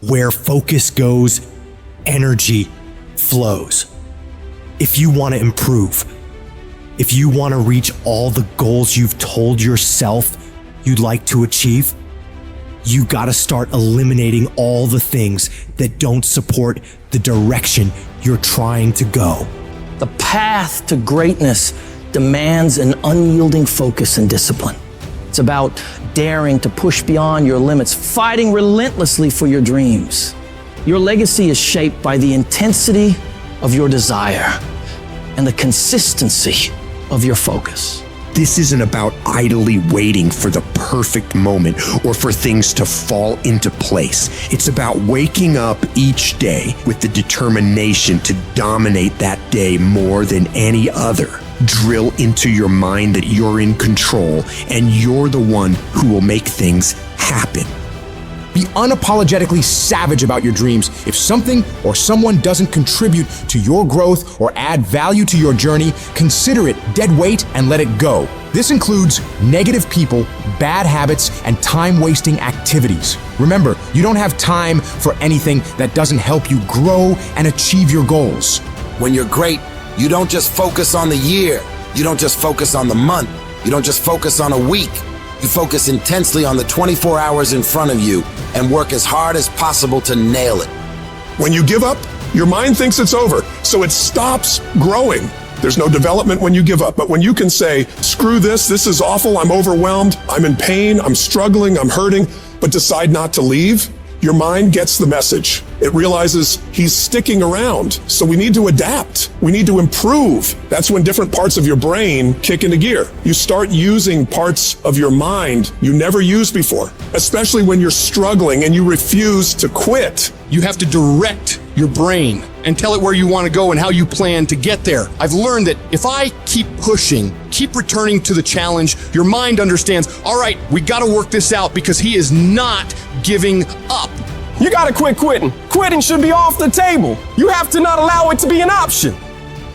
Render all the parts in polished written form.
Where focus goes, energy flows. If you want to improve, if you want to reach all the goals you've told yourself you'd like to achieve, you got to start eliminating all the things that don't support the direction you're trying to go. The path to greatness demands an unyielding focus and discipline. It's about daring to push beyond your limits, fighting relentlessly for your dreams. Your legacy is shaped by the intensity of your desire and the consistency of your focus. This isn't about idly waiting for the perfect moment or for things to fall into place. It's about waking up each day with the determination to dominate that day more than any other. Drill into your mind that you're in control and you're the one who will make things happen. Be unapologetically savage about your dreams. If something or someone doesn't contribute to your growth or add value to your journey, consider it dead weight and let it go. This includes negative people, bad habits, and time-wasting activities. Remember, you don't have time for anything that doesn't help you grow and achieve your goals. When you're great, you don't just focus on the year. You don't just focus on the month. You don't just focus on a week. You focus intensely on the 24 hours in front of you and work as hard as possible to nail it. When you give up, your mind thinks it's over, so it stops growing. There's no development when you give up, but when you can say, screw this is awful, I'm overwhelmed, I'm in pain, I'm struggling, I'm hurting, but decide not to leave, your mind gets the message. It realizes he's sticking around, so we need to adapt. We need to improve. That's when different parts of your brain kick into gear. You start using parts of your mind you never used before, especially when you're struggling and you refuse to quit. You have to direct your brain and tell it where you want to go and how you plan to get there. I've learned that if I keep pushing, keep returning to the challenge, your mind understands, all right, we got to work this out because he is not giving up. You gotta quit quitting. Quitting should be off the table. You have to not allow it to be an option.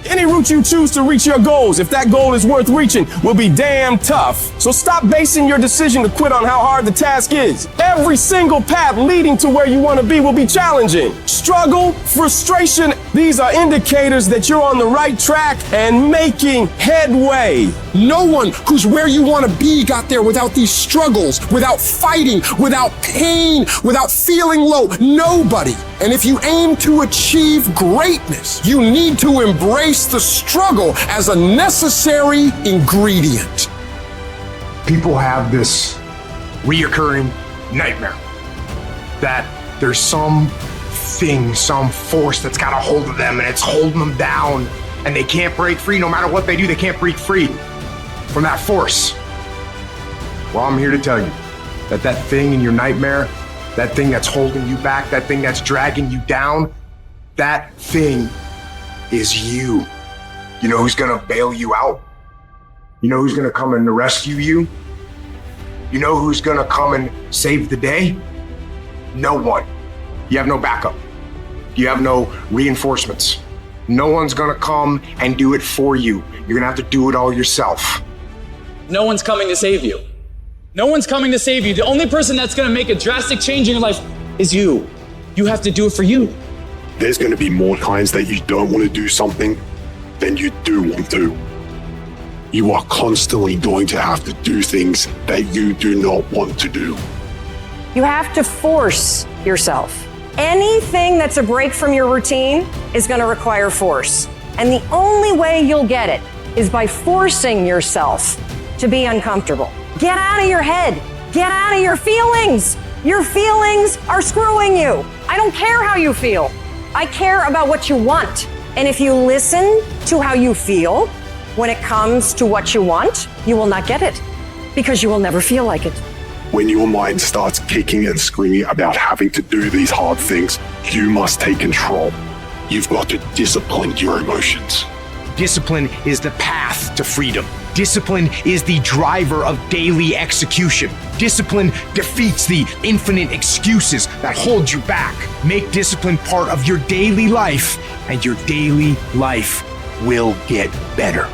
Any route you choose to reach your goals, if that goal is worth reaching, will be damn tough. So stop basing your decision to quit on how hard the task is. Every single path leading to where you want to be will be challenging. Struggle, frustration, these are indicators that you're on the right track and making headway. No one who's where you want to be got there without these struggles, without fighting, without pain, without feeling low. Nobody. And if you aim to achieve greatness, you need to embrace the struggle as a necessary ingredient. People have this reoccurring nightmare that there's some thing, some force that's got a hold of them and it's holding them down and they can't break free. No matter what they do, they can't break free from that force. Well, I'm here to tell you that that thing in your nightmare, that thing that's holding you back, that thing that's dragging you down, that thing is you. You know who's gonna bail you out? You know who's gonna come and rescue you? You know who's gonna come and save the day? No one. You have no backup. You have no reinforcements. No one's gonna come and do it for you. You're gonna have to do it all yourself. No one's coming to save you. No one's coming to save you. The only person that's gonna make a drastic change in your life is you. You have to do it for you. There's going to be more times that you don't want to do something than you do want to. You are constantly going to have to do things that you do not want to do. You have to force yourself. Anything that's a break from your routine is going to require force. And the only way you'll get it is by forcing yourself to be uncomfortable. Get out of your head. Get out of your feelings. Your feelings are screwing you. I don't care how you feel. I care about what you want. And if you listen to how you feel when it comes to what you want, you will not get it because you will never feel like it. When your mind starts kicking and screaming about having to do these hard things, you must take control. You've got to discipline your emotions. Discipline is the path to freedom. Discipline is the driver of daily execution. Discipline defeats the infinite excuses that hold you back. Make discipline part of your daily life, and your daily life will get better.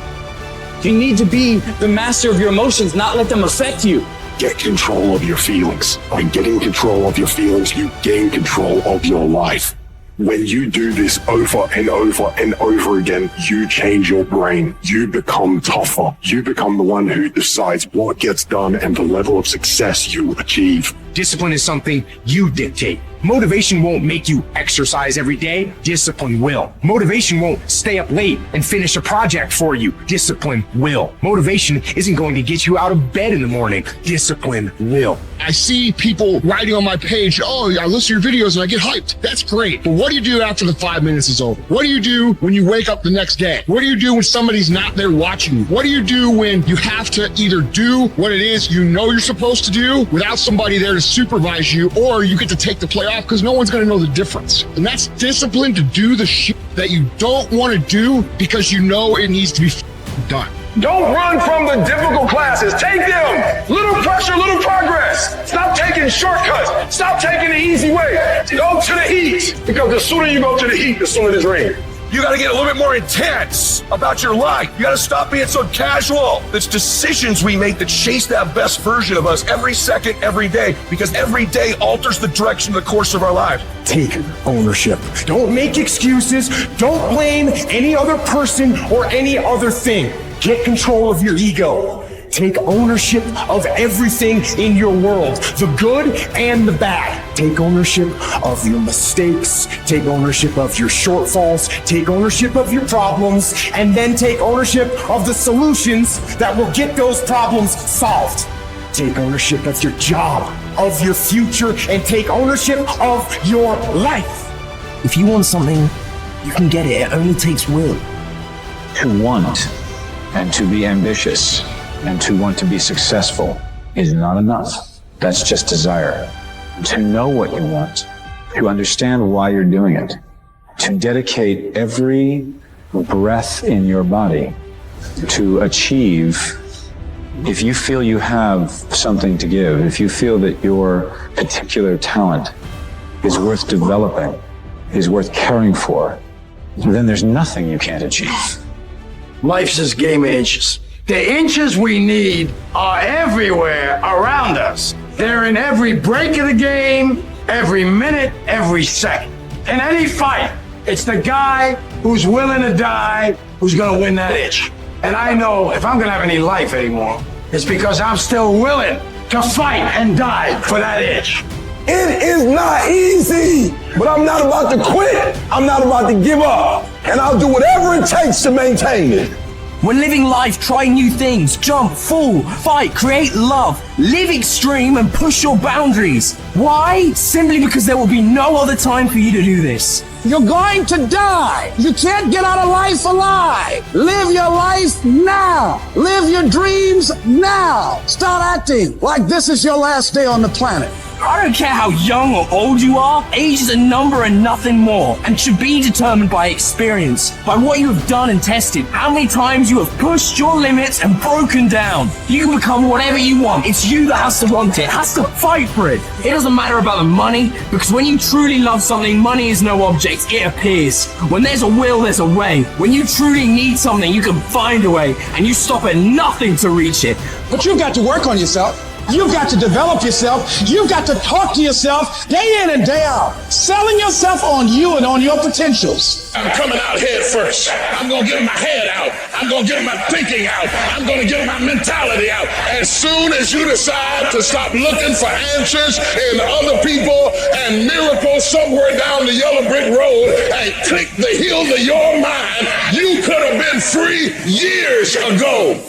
You need to be the master of your emotions, not let them affect you. get control of your feelings. By getting control of your feelings, you gain control of your life. When you do this over and over and over again, you change your brain. You become tougher. You become the one who decides what gets done and the level of success you achieve. Discipline is something you dictate. Motivation won't make you exercise every day. Discipline will. Motivation won't stay up late and finish a project for you. Discipline will. Motivation isn't going to get you out of bed in the morning. Discipline will. I see people writing on my page, oh, I listen to your videos and I get hyped. That's great. But what do you do after the 5 minutes is over? What do you do when you wake up the next day? What do you do when somebody's not there watching you? What do you do when you have to either do what it is you know you're supposed to do without somebody there to supervise you, or you get to take the play off because no one's going to know the difference? And that's discipline to do the shit that you don't want to do because you know it needs to be done. Don't run from the difficult classes. Take them. Little pressure, little progress. Stop taking shortcuts. Stop taking the easy way. Go to the heat. Because the sooner you go to the heat, the sooner it's rain. You got to get a little bit more intense about your life. You got to stop being so casual. It's decisions we make that chase that best version of us every second, every day, because every day alters the direction of the course of our lives. Take ownership. Don't make excuses. Don't blame any other person or any other thing. Get control of your ego. Take ownership of everything in your world, the good and the bad. Take ownership of your mistakes. Take ownership of your shortfalls. Take ownership of your problems. And then take ownership of the solutions that will get those problems solved. Take ownership of your job, of your future, and take ownership of your life. If you want something, you can get it. It only takes will. To want and to be ambitious and to want to be successful is not enough. That's just desire. To know what you want, to understand why you're doing it, to dedicate every breath in your body to achieve. If you feel you have something to give, if you feel that your particular talent is worth developing, is worth caring for, then there's nothing you can't achieve. Life's this game of inches. The inches we need are everywhere around us. They're in every break of the game, every minute, every second. In any fight, it's the guy who's willing to die who's gonna win that itch. And I know if I'm gonna have any life anymore, it's because I'm still willing to fight and die for that itch. It is not easy, but I'm not about to quit. I'm not about to give up. And I'll do whatever it takes to maintain it. When living life, try new things, jump, fall, fight, create love, live extreme and push your boundaries. Why? Simply because there will be no other time for you to do this. You're going to die. You can't get out of life alive. Live your life now. Live your dreams now. Start acting like this is your last day on the planet. I don't care how young or old you are, age is a number and nothing more, and should be determined by experience, by what you have done and tested, how many times you have pushed your limits and broken down. You can become whatever you want. It's you that has to want it, has to fight for it. It doesn't matter about the money, because when you truly love something, money is no object, it appears. When there's a will, there's a way. When you truly need something, you can find a way, and you stop at nothing to reach it. But you've got to work on yourself. You've got to develop yourself. You've got to talk to yourself day in and day out, selling yourself on you and on your potentials. I'm coming out head first. I'm going to get my head out. I'm going to get my thinking out. I'm going to get my mentality out. As soon as you decide to stop looking for answers in other people and miracles somewhere down the yellow brick road and click the heels of your mind, you could have been free years ago.